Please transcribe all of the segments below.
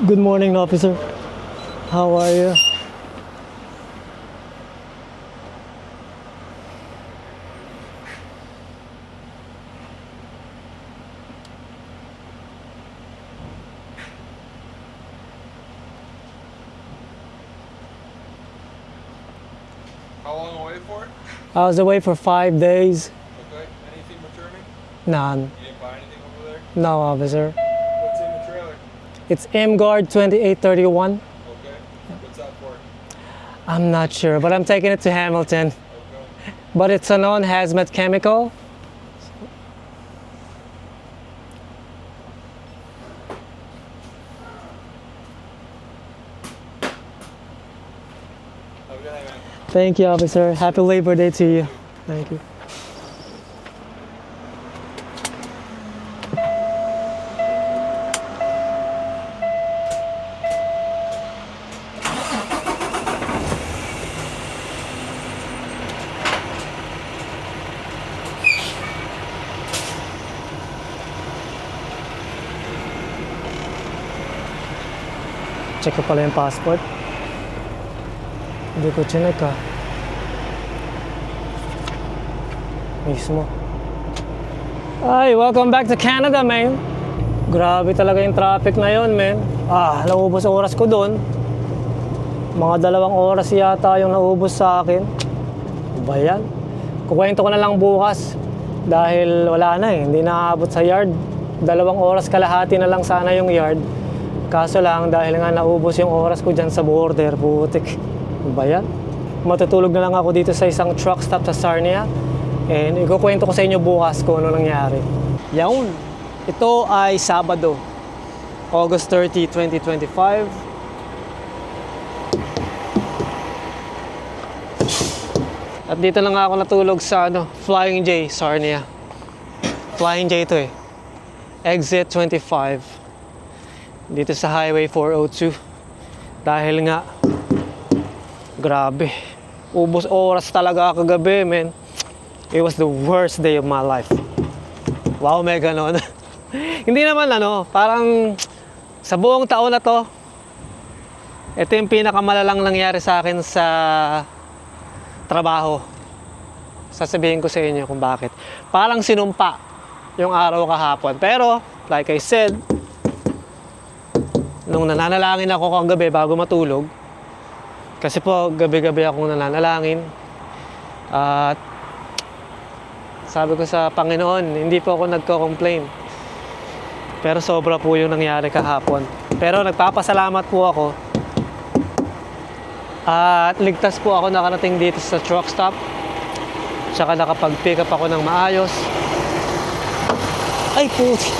Good morning, officer. How are you? How long away for? I was away for 5 days. Okay. Anything returning? None. You didn't buy anything over there? No, officer. What's in the trailer? It's MGuard 2831. Okay. What's that for? I'm not sure, but I'm taking it to Hamilton. Okay. But it's a non-hazmat chemical. Have a good night, man. Thank you, officer. Happy Labor Day to you. Thank you. Check ko pala yung passport. Hindi ko chinek ah. Mismo. Ay, welcome back to Canada, man. Grabe talaga yung traffic na yun, man. Naubos oras ko doon. Mga 2 oras yata yung naubos sa akin. Ano ba yan? Kukwento ko na lang bukas. Dahil wala na eh, hindi nakaabot sa yard. 2 oras kalahati na lang sana yung yard. Kaso lang, dahil nga naubos yung oras ko dyan sa border, putik. Ano ba yan? Matutulog na lang ako dito sa isang truck stop sa Sarnia. And ikukwento ko sa inyo bukas kung ano nangyari. Yawn! Ito ay Sabado, August 30, 2025. At dito na nga ako natulog sa Flying J, Sarnia. Flying J ito eh. Exit 25. Dito sa Highway 402. Dahil nga, grabe. Ubos oras talaga kagabi, man. It was the worst day of my life. Wow, may ganon. Hindi naman parang sa buong taon na to, ito yung pinakamalalang nangyari sa akin sa trabaho. Sasabihin ko sa inyo kung bakit. Parang sinumpa yung araw kahapon. Pero, like I said, nung nananalangin ako kagabi bago matulog, kasi po gabi-gabi akong nananalangin, at sabi ko sa Panginoon, hindi po ako nagko-complain. Pero sobra po yung nangyari kahapon. Pero nagpapasalamat po ako at ligtas po ako nakarating dito sa truck stop. Tsaka nakapag-pick up ako ng maayos. Ay puti!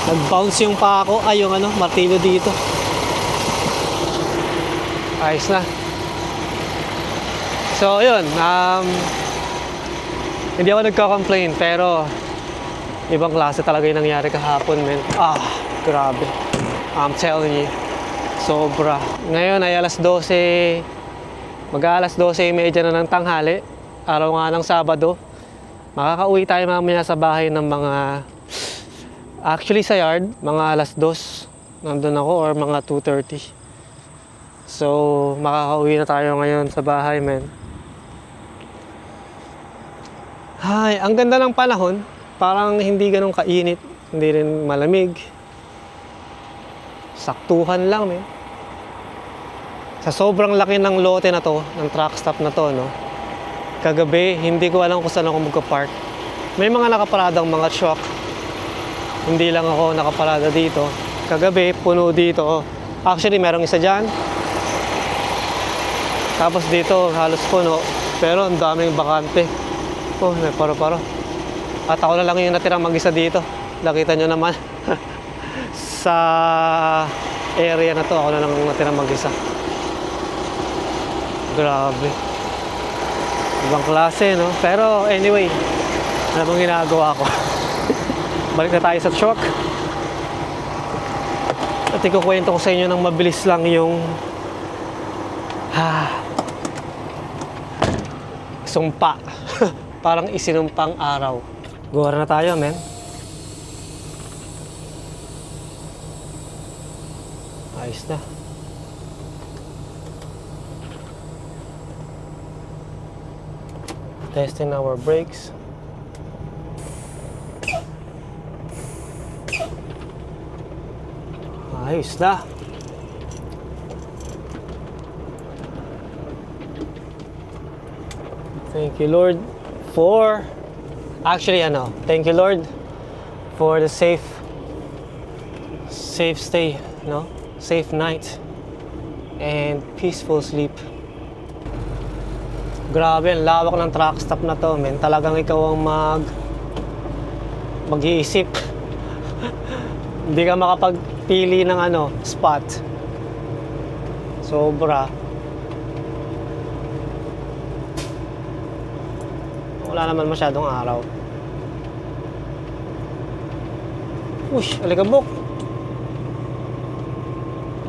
Nag-bounce yung pa ako. Ay, yung martilyo dito. Ayos na. So, yun. Hindi ako nagko-complain, pero ibang klase talaga yung nangyari kahapon, men. Grabe. I'm telling you. Sobra. Ngayon ay alas 12. Mag-aalas 12:30 na ng tanghali. Araw nga ng Sabado. Makakauwi tayo mamaya sa bahay ng mga... Actually sa yard, mga alas 2 nandun ako or mga 2:30. So, makakauwi na tayo ngayon sa bahay, men. Ay, ang ganda ng panahon. Parang hindi ganun kainit, hindi rin malamig. Saktuhan lang, men. Sa sobrang laki ng lote na to, ng truck stop na to, kagabi, hindi ko alam kung saan ako magka-park. May mga nakaparadang mga truck. Hindi lang ako nakaparada dito. Kagabi, puno dito. Actually, merong isa dyan. Tapos dito, halos puno. Pero ang daming bakante. May paro-paro. At ako na lang yung natirang mag-isa dito. Nakita nyo naman. Sa area na to, ako na lang natirang mag-isa. Grabe. Ibang klase, no? Pero anyway, ano bang ginagawa ko? Balik na tayo sa truck. At ikukwento ko sa inyo ng mabilis lang yung sumpa. Parang isinumpang araw. Gora na tayo, men. Ayos na. Testing our brakes. Ayos na. Thank you Lord for thank you Lord for the safe stay, no? Safe night and peaceful sleep. Grabe, ang lawak ng truck stop na to, men. Talagang ikaw ang mag-iisip. Hindi ka makapagpili ng spot. Sobra. Wala naman masyadong araw. Ush, alikabok.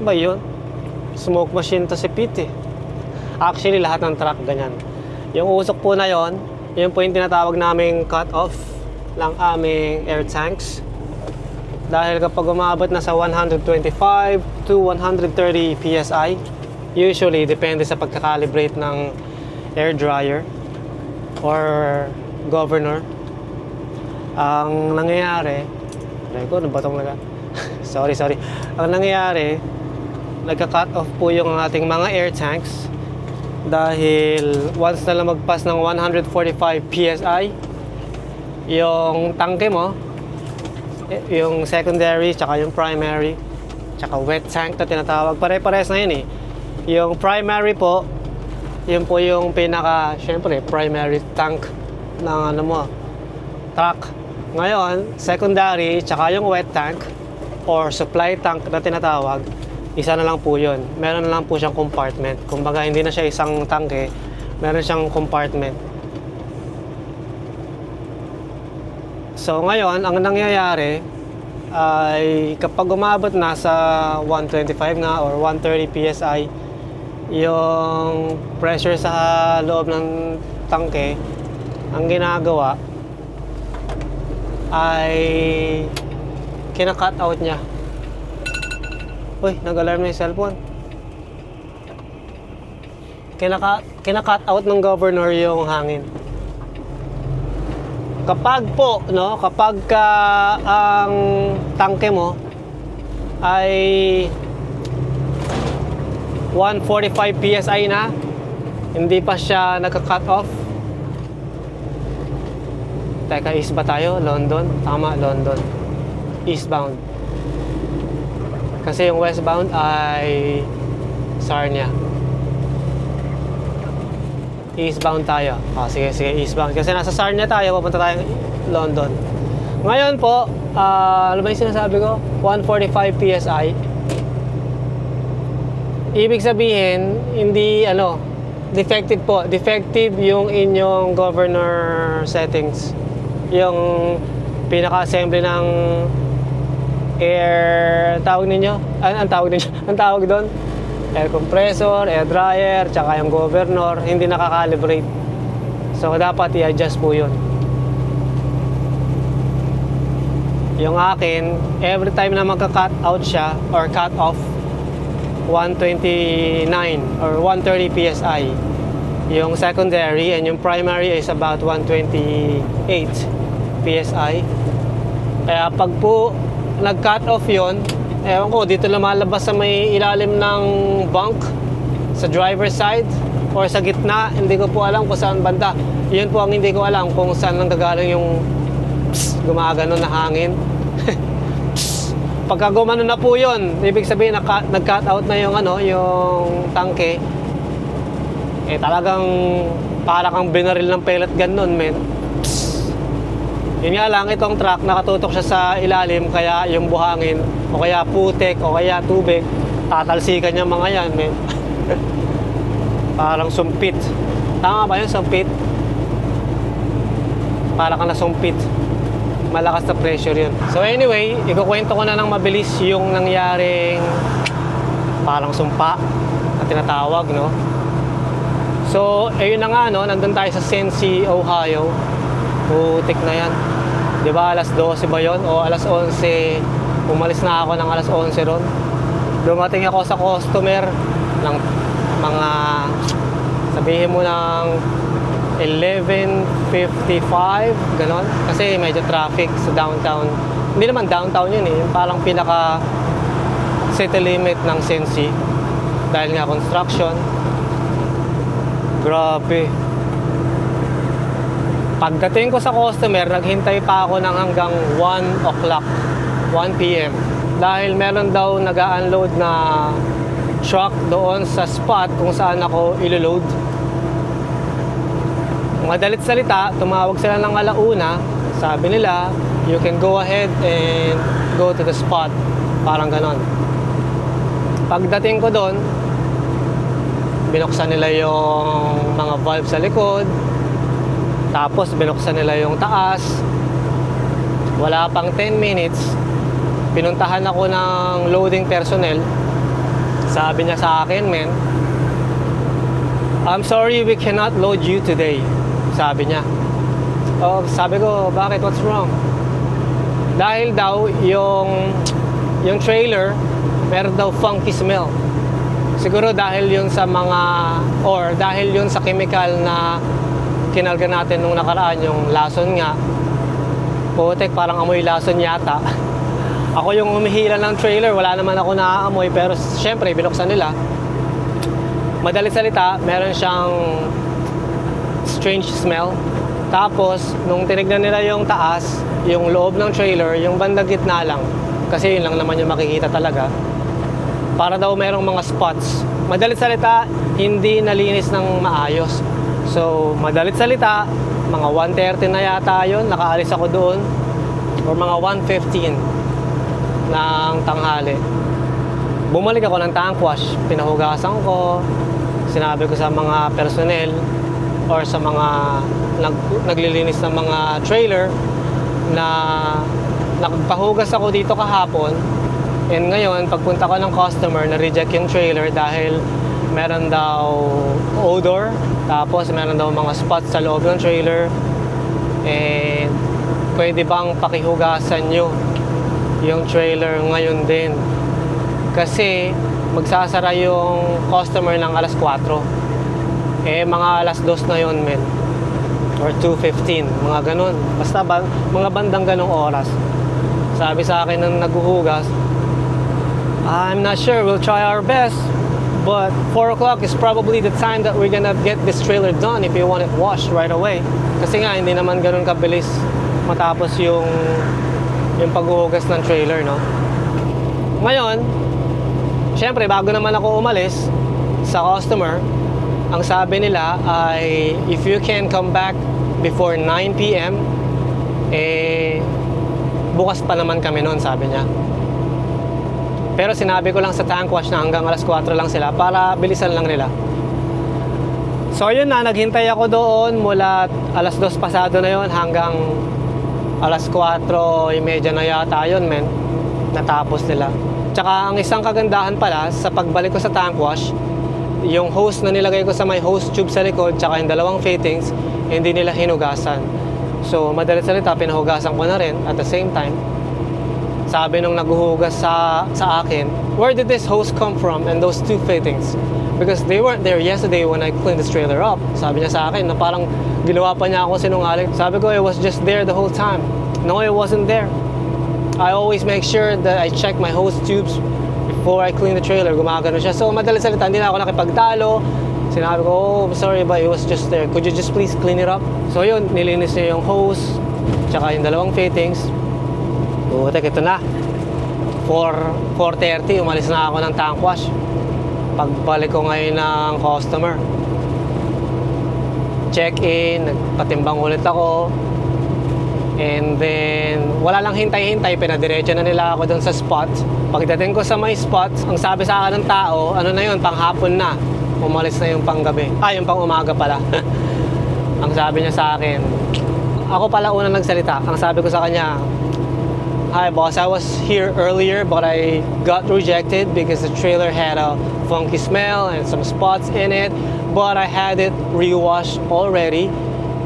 Ano ba yun? Smoke machine to si Pete, eh. Actually, lahat ng truck ganyan. Yung usok po na yon, yun po yung tinatawag naming cut off ng aming air tanks. Dahil kapag umabot na sa 125 to 130 PSI, usually depende sa pagkakalibrate ng air dryer or governor, ang nangyayari, sorry. Ang nangyayari, nagka-cut off po yung ating mga air tanks dahil once na lumagpas ng 145 PSI, yung tangke mo, yung secondary, tsaka yung primary, tsaka wet tank na tinatawag, pare-pares na yun eh. Yung primary po, yun po yung syempre, primary tank ng truck. Ngayon, secondary, tsaka yung wet tank or supply tank na tinatawag, isa na lang po yun. Meron na lang po siyang compartment. Kumbaga, hindi na siya isang tangke, meron siyang compartment. So, ngayon, ang nangyayari ay kapag umabot na sa 125 na or 130 PSI, yung pressure sa loob ng tangke, ang ginagawa ay kina-cut out niya. Uy, nag-alarm na yung cellphone. Kina-cut out ng governor yung hangin. Kapag ang tangke mo ay 145 PSI na, hindi pa siya nagka-cut off. Teka, east ba tayo? London? Tama, London. Eastbound. Kasi yung westbound ay Sarnia. Eastbound tayo. Sige, eastbound. Kasi nasa Sarnia tayo, papunta tayong London. Ngayon po, ano ba yung sinasabi ko? 145 PSI. Ibig sabihin, hindi, defective po. Defective yung inyong governor settings. Yung pinaka-assembly ng air, tawag ninyo? Ang tawag doon? Air compressor, air dryer, tsaka yung governor, hindi nakakalibrate. So, dapat i-adjust po yun. Yung akin, every time na magka-cut out siya, or cut off, 129 or 130 PSI. Yung secondary and yung primary is about 128 PSI. Kaya pag po nag-cut off yun, ewan ko, dito lumalabas sa may ilalim ng bunk, sa driver's side, or sa gitna, hindi ko po alam kung saan banda. Yun po ang hindi ko alam kung saan nanggagaling yung gumagano na hangin. Pagka gumano na po yun, ibig sabihin nag-cut out na yung yung tangke, talagang para kang binaril ng pellet gun nun, men. Yun nga lang, itong truck, nakatutok siya sa ilalim, kaya yung buhangin, o kaya putik, o kaya tubig, tatalsikan niya mga yan, men. Parang sumpit. Tama ba yun, sumpit? Para kang nasumpit. Malakas na pressure yun. So anyway, ikukwento ko na ng mabilis yung nangyaring parang sumpa na tinatawag, no? So, ayun na nga, no? Nandun tayo sa Sensi, Ohio. Putik na yan. Di ba alas 12 ba yun? O alas 11, umalis na ako ng alas 11 ron. Dumating ako sa customer ng mga, sabihin mo ng 11:55, ganon. Kasi medyo traffic sa downtown. Hindi naman downtown yun eh, yung parang pinaka city limit ng Cincy. Dahil nga construction. Grabe. Pagdating ko sa customer, naghintay pa ako ng hanggang 1 o'clock, 1 p.m. Dahil meron daw nag-unload na truck doon sa spot kung saan ako ilo-load. Madalit salita, tumawag sila ng alauna. Sabi nila, you can go ahead and go to the spot. Parang ganon. Pagdating ko doon, binuksan nila yung mga valve sa likod. Tapos binuksan nila yung taas. Wala pang 10 minutes, pinuntahan ako ng loading personnel. Sabi niya sa akin, men, I'm sorry, we cannot load you today. Sabi niya. Oh, sabi ko, bakit? What's wrong? Dahil daw yung trailer, meron daw funky smell. Siguro dahil yun sa dahil yun sa chemical na kinalga natin nung nakaraan, yung lason nga. Putek, parang amoy lason yata. Ako yung humihila ng trailer, wala naman ako naaamoy, pero syempre, binuksan nila. Madalit salita, meron siyang strange smell. Tapos, nung tinignan nila yung taas, yung loob ng trailer, yung bandang gitna lang, kasi yun lang naman yung makikita talaga, para daw merong mga spots. Madalit salita, hindi nalinis ng maayos. So, madalit salita, mga 1:30 na yata yun, nakaalis ako doon, or mga 1:15 ng tanghali. Bumalik ako ng tank wash, pinahugasan ko, sinabi ko sa mga personnel or sa mga naglilinis ng mga trailer na nagpahugas ako dito kahapon, and ngayon pagpunta ko ng customer, na-reject yung trailer dahil meron daw odor, tapos meron daw mga spots sa loob ng trailer, and pwede bang pakihugasan nyo yung trailer ngayon din, kasi magsasara yung customer ng alas 4. Mga alas 2 na yun, men, or 2:15, mga ganun, basta mga bandang ganong oras. Sabi sa akin ng naghuhugas, I'm not sure, we'll try our best, but 4 o'clock is probably the time that we're gonna get this trailer done if you want it washed right away. Kasi nga, hindi naman ganun kabilis matapos yung paghuhugas ng trailer, no? Ngayon, syempre, bago naman ako umalis sa customer, ang sabi nila ay, if you can come back before 9 p.m., bukas pa naman kami noon, sabi niya. Pero sinabi ko lang sa tank wash na hanggang alas 4 lang sila para bilisan lang nila. So yun na, naghintay ako doon mula alas 2 pasado na yun hanggang alas 4:30 na yata yun, men. Natapos nila. Tsaka ang isang kagandahan pala, sa pagbalik ko sa tank wash, yung hose na nilagay ko sa may hose tube sa likod, tsaka yung dalawang fittings, hindi nila hinugasan. So, madalit salita, pinahugasan ko na rin at the same time. Sabi nung naghuhugas sa akin, where did this hose come from and those two fittings? Because they weren't there yesterday when I cleaned this trailer up. Sabi niya sa akin na parang ginawa pa niya ako sinungaling. Sabi ko, it was just there the whole time. No, it wasn't there. I always make sure that I check my hose tubes before I clean the trailer. Gumagano siya. So, madalit salita, hindi na ako nakipagtalo. Sinabi ko, oh, sorry but it was just there. Could you just please clean it up? So, yun, nilinis niya yung hose, tsaka yung dalawang fittings. Butek, ito na. 4:30, umalis na ako ng tank wash. Pagbalik ko ngayon ng customer, check-in, nagpatimbang ulit ako. And then, wala lang hintay-hintay, pinadiretso na nila ako dun sa spot. Pagdating ko sa may spot, ang sabi sa akin ng tao, ano na yun, panghapon na. Umalis na yung panggabi. Yung pang umaga pala. Ang sabi niya sa akin, ako pala unang nagsalita. Ang sabi ko sa kanya, hi boss, I was here earlier but I got rejected because the trailer had a funky smell and some spots in it. But I had it re-washed already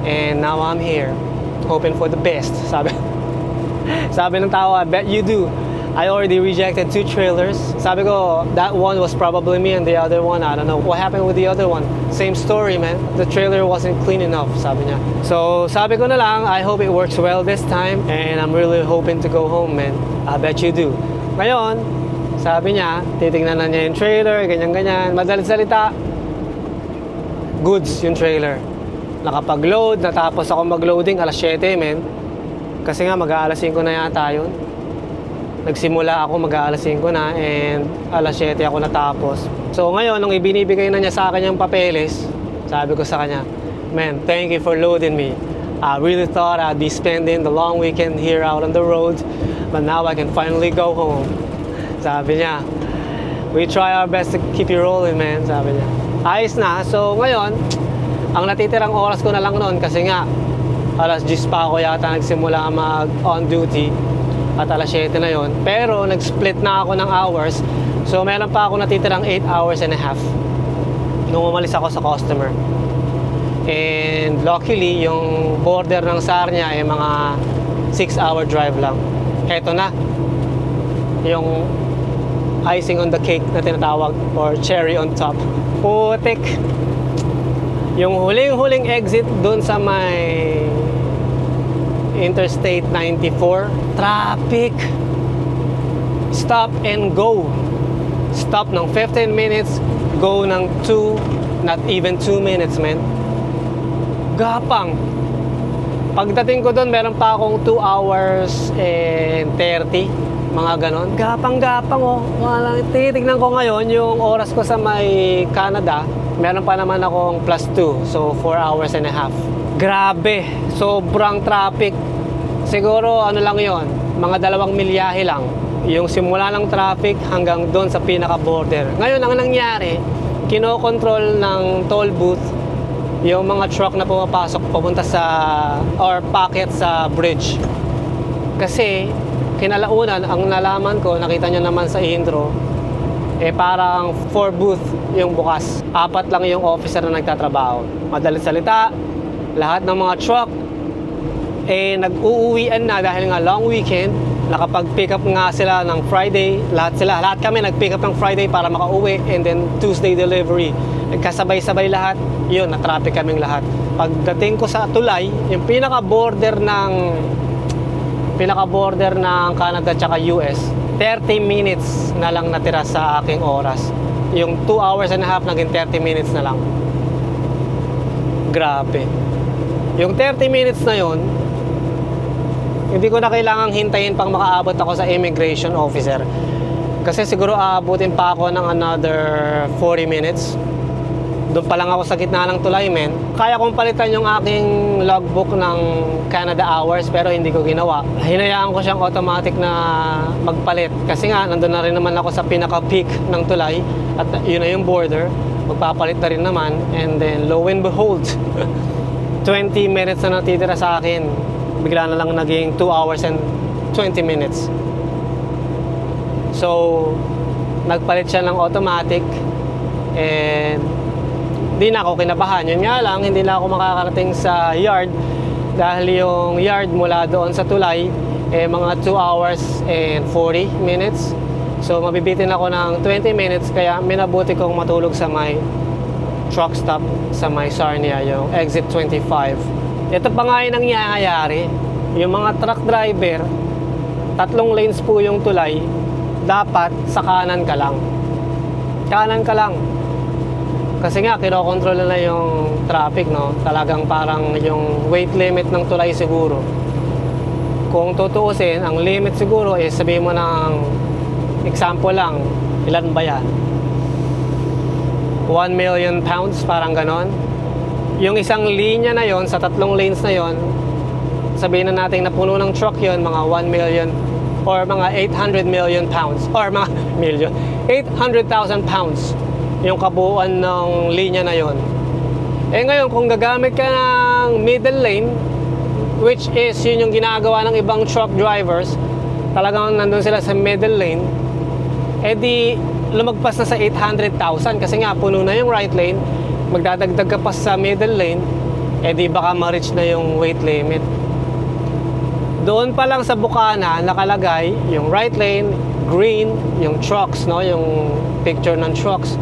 and now I'm here. Hoping for the best, sabi ng tao, I bet you do. I already rejected 2 trailers. Sabi ko, that one was probably me and the other one, I don't know. What happened with the other one? Same story, man. The trailer wasn't clean enough, sabi niya. So, sabi ko na lang, I hope it works well this time and I'm really hoping to go home, man. I bet you do. Ngayon, sabi niya, titingnan na niya yung trailer, ganyan-ganyan. Madalit salita, goods yung trailer. Nakapag-load, natapos ako mag-loading alas 7, men. Kasi nga mag-aalas 5 na yata yun. Nagsimula ako mag-aalas 5 na and alas 7 ako natapos. So ngayon, nung ibinibigay na niya sa akin yung papeles, sabi ko sa kanya, man, thank you for loading me. I really thought I'd be spending the long weekend here out on the road, but now I can finally go home. Sabi niya, we try our best to keep you rolling, man. Sabi niya, ayos na. So ngayon, ang natitirang oras ko na lang noon kasi nga alas 10 pa ako yata nagsimula mag on duty at alas 7 na yon. Pero nag-split na ako ng hours, so meron pa ako natitirang 8 hours and a half nung umalis ako sa customer. And luckily yung border ng Sarnia ay mga 6-hour drive lang. Heto na yung icing on the cake na tinatawag, or cherry on top. Putik. Yung huling-huling exit dun sa may Interstate 94, traffic. Stop and go. Stop ng 15 minutes, go ng 2, not even 2 minutes, man. Gapang. Pagdating ko doon, meron pa akong 2 hours and 30, mga ganon. Gapang-gapang, oh. Titignan ko ngayon yung oras ko sa may Canada. Meron pa naman akong plus 2, so 4 hours and a half. Grabe, sobrang traffic. Siguro ano lang yon, mga 2 milyahe lang. Yung simula ng traffic hanggang doon sa pinaka-border. Ngayon, ang nangyari, kinokontrol ng toll booth yung mga truck na pumapasok papunta sa, or packet sa bridge. Kasi, kinalaunan, ang nalaman ko, nakita nyo naman sa intro, parang 4 booth yung bukas. 4 lang yung officer na nagtatrabaho. Madalit salita, lahat ng mga truck nag-uuwian na dahil nga long weekend. Nakapag-pick up nga sila ng Friday. Lahat kami nag-pick up ng Friday para makauwi, and then Tuesday delivery. Nagkasabay-sabay lahat. Yun, na-traffic kaming lahat. Pagdating ko sa Tulay, yung pinaka-border ng Canada tsaka US, 30 minutes na lang natira sa aking oras. Yung 2 hours and a half naging 30 minutes na lang. Grabe. Yung 30 minutes na yon, hindi ko na kailangang hintayin pang makaabot ako sa immigration officer. Kasi siguro aabutin pa ako ng another 40 minutes. Doon pa lang ako sa gitna ng Tulay, men. Kaya kong palitan yung aking logbook ng Canada hours, pero hindi ko ginawa. Hinayaan ko siyang automatic na magpalit. Kasi nga, nandun na rin naman ako sa pinaka-peak ng Tulay. At yun na yung border. Magpapalit na rin naman. And then, lo and behold, 20 minutes na natitira sa akin. Bigla na lang naging 2 hours and 20 minutes. So, nagpalit siya ng automatic. And hindi na ako kinabahan. Yun nga lang, hindi na ako makakarating sa yard dahil yung yard mula doon sa Tulay mga 2 hours and 40 minutes. So mabibitin ako ng 20 minutes, kaya minabuti kong matulog sa may truck stop sa may Sarnia, yung exit 25. Ito pa nga yung nangyayari. Yung mga truck driver, 3 lanes po yung Tulay, dapat sa kanan ka lang. Kanan ka lang. Kasi nga, kinokontrol na yung traffic, no? Talagang parang yung weight limit ng Tulay siguro. Kung tutuusin, ang limit siguro is sabihin mo ng example lang, ilan ba yan? 1 million pounds, parang ganon. Yung isang linya na yon sa 3 lanes na yon, sabihin na natin na puno ng truck yon, mga 1 million or mga 800 million pounds or mga 800,000 pounds yung kabuuan ng linya na yon. Ngayon, kung gagamit ka ng middle lane, which is yun yung ginagawa ng ibang truck drivers, talagang nandun sila sa middle lane, di lumagpas na sa 800,000 kasi nga puno na yung right lane, magdadagdag ka pa sa middle lane, di baka ma-reach na yung weight limit. Doon pa lang sa bukana nakalagay yung right lane, green, yung trucks, no, yung picture ng trucks.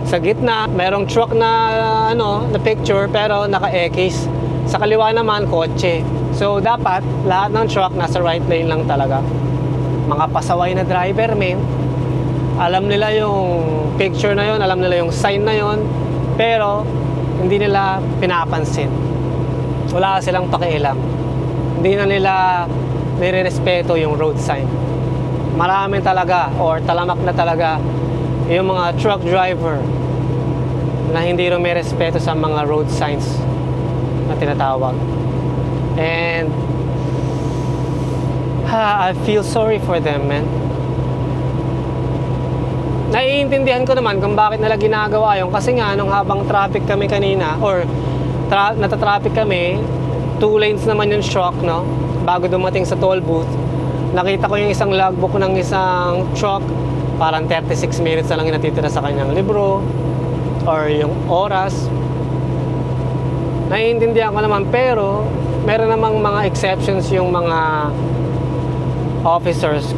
Sa gitna, merong truck na na picture pero naka-X. Sa kaliwa naman kotse. So dapat lahat ng truck nasa right lane lang talaga. Mga pasaway na driver, men. Alam nila yung picture na yon, alam nila yung sign na yon, pero hindi nila pinapansin. Wala silang pakialam. Hindi na nila nire-respeto yung road sign. Marami talaga or talamak na talaga yung mga truck driver na hindi rin may respeto sa mga road signs na tinatawag. And I feel sorry for them, man. Naiintindihan ko naman kung bakit nila ginagawa yun kasi nga nung habang traffic kami kanina or natatraffic kami, 2 lanes naman yung truck, no? Bago dumating sa toll booth, nakita ko yung isang logbook ng isang truck, parang 36 minutes na lang yung natitira sa kanyang libro or yung oras. Naiintindihan ko naman, pero meron namang mga exceptions yung mga officers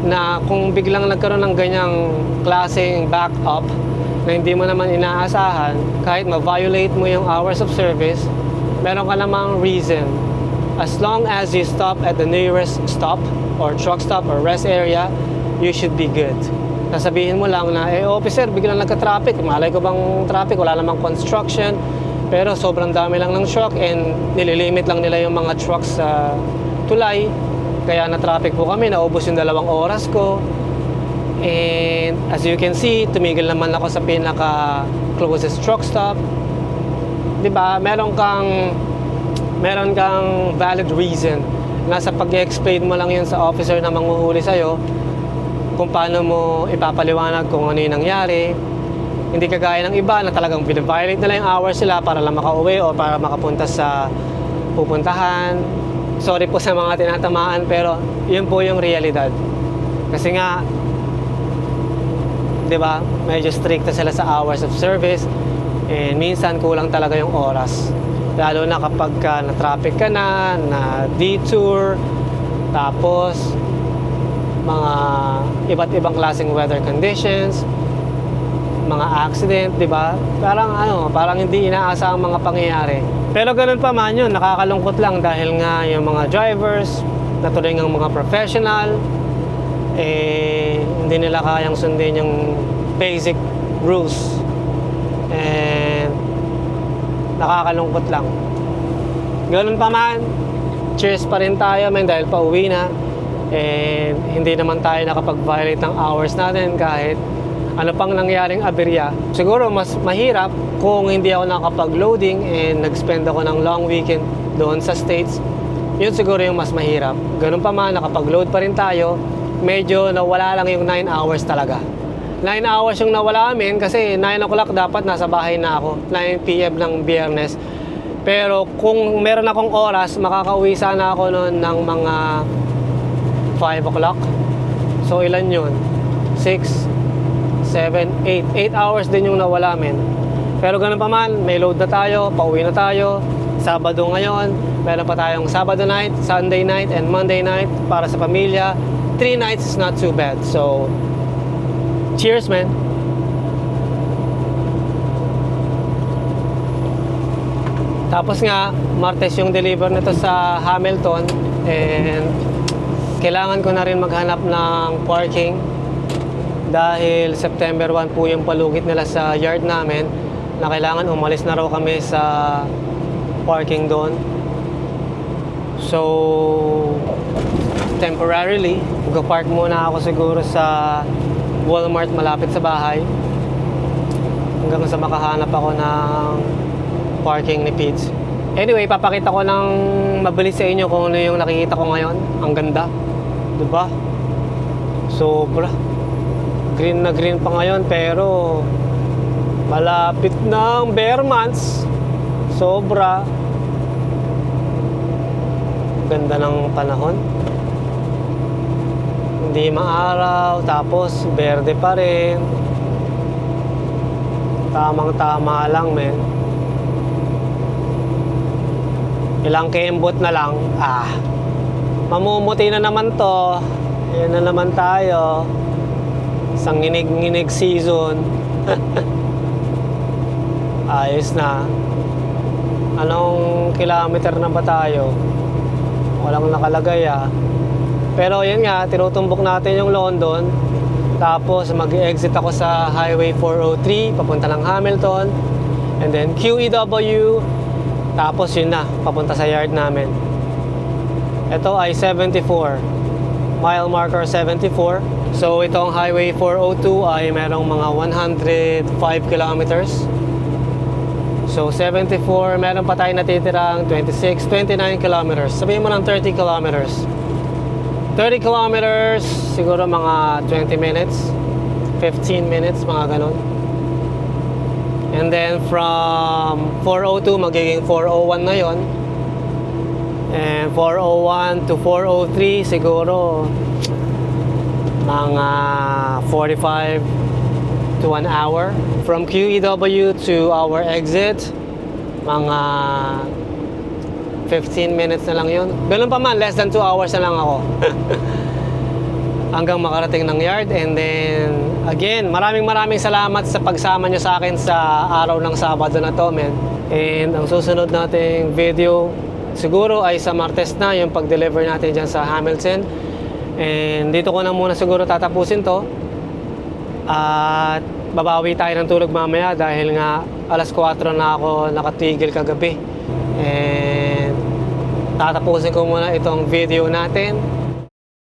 na kung biglang nagkaroon ng ganyang klaseng back-up na hindi mo naman inaasahan, kahit ma-violate mo yung hours of service, meron ka namang reason. As long as you stop at the nearest stop or truck stop or rest area, you should be good. Sasabihin mo lang na, officer, biglang nagka-traffic. Malay ko bang traffic? Wala namang construction. Pero sobrang dami lang ng truck and nililimit lang nila yung mga trucks sa tulay. Kaya na-traffic po kami, naubos yung 2 oras ko. And as you can see, tumigil naman ako sa pinaka-closest truck stop. Diba? Meron kang valid reason. Nasa pag-explain mo lang yun sa officer na manghuhuli sa'yo kung paano mo ipapaliwanag kung ano yung nangyari. Hindi kagaya ng iba na talagang binaviolate nila yung hours sila para lang makauwi o para makapunta sa pupuntahan. Sorry po sa mga tinatamaan, pero yun po yung realidad. Kasi nga, di ba, medyo stricta sila sa hours of service and minsan kulang talaga yung oras. Lalo na kapag na-traffic ka na detour, tapos mga iba't ibang klaseng weather conditions, mga accident, di ba? Parang hindi inaasahang mga pangyayari. Pero ganun pa man yun, nakakalungkot lang dahil nga yung mga drivers, natuloy ng mga professional, hindi nila kayang sundin yung basic rules. And nakakalungkot lang. Ganun pa man, cheers pa rin tayo, man, dahil pauwi na. And hindi naman tayo nakapag-violate ng hours natin kahit ano pang nangyaring aberya. Siguro mas mahirap kung hindi ako nakapag-loading and nag-spend ako ng long weekend doon sa States. Yun siguro yung mas mahirap. Ganun pa man, nakapag-load pa rin tayo. Medyo nawala lang yung 9 hours talaga. 9 hours yung nawala amin kasi 9 o'clock dapat nasa bahay na ako. 9 p.m. ng Biyernes. Pero kung meron akong oras, makakauwi sana ako noon ng mga 5 o'clock. So ilan yun? 6, 7, 8 hours din yung nawala, men. Pero ganun pa man, may load na tayo, pauwi na tayo. Sabado ngayon, meron pa tayong Sabado night, Sunday night, and Monday night para sa pamilya. 3 nights is not too bad. So, cheers, man. Tapos nga, Martes yung deliver nito sa Hamilton and kailangan ko na rin maghanap ng parking dahil September 1 po yung palugit nila sa yard namin na kailangan umalis na raw kami sa parking doon. So, temporarily, mag-park muna ako siguro sa Walmart malapit sa bahay hanggang sa makahanap ako ng parking ni Pete. Anyway, papakita ko ng mabilis sa inyo kung ano yung nakikita ko ngayon. Ang ganda, diba? Sobra. Green na green pa ngayon pero malapit ng bare months. Sobra. Ganda ng panahon. Hindi maaraw, tapos berde pa rin. Tamang-tama lang, men. Ilang kembot na lang. Mamumuti na naman to. Ayan na naman tayo. Isang nginig-nginig season. Ayos na. Anong kilometer na ba tayo? Walang nakalagay Pero yun nga, tinutumbok natin yung London. Tapos mag-exit ako sa Highway 403 papunta ng Hamilton. And then QEW. Tapos yun na, papunta sa yard namin. Ito ay 74. Mile marker 74. So itong Highway 402 ay merong mga 105 kilometers. So 74, meron pa tayo natitirang 26, 29 kilometers. Sabihin mo ng 30 kilometers. 30 kilometers, siguro mga 20 minutes, 15 minutes, mga ganun. And then from 402, magiging 401 na yon. And 401 to 403, siguro mga 45 to 1 hour. From QEW to our exit, mga 15 minutes na lang yun. Ganun pa man, less than 2 hours na lang ako. Hanggang makarating ng yard. And then, again, maraming salamat sa pagsama nyo sa akin sa araw ng Sabado na to, men. And ang susunod nating video, siguro ay sa Martes na, yung pag-deliver natin dyan sa Hamilton. And dito ko na muna siguro tatapusin to. At babawi tayo ng tulog mamaya dahil nga alas 4 na ako nakatigil kagabi. And tatapusin ko muna itong video natin.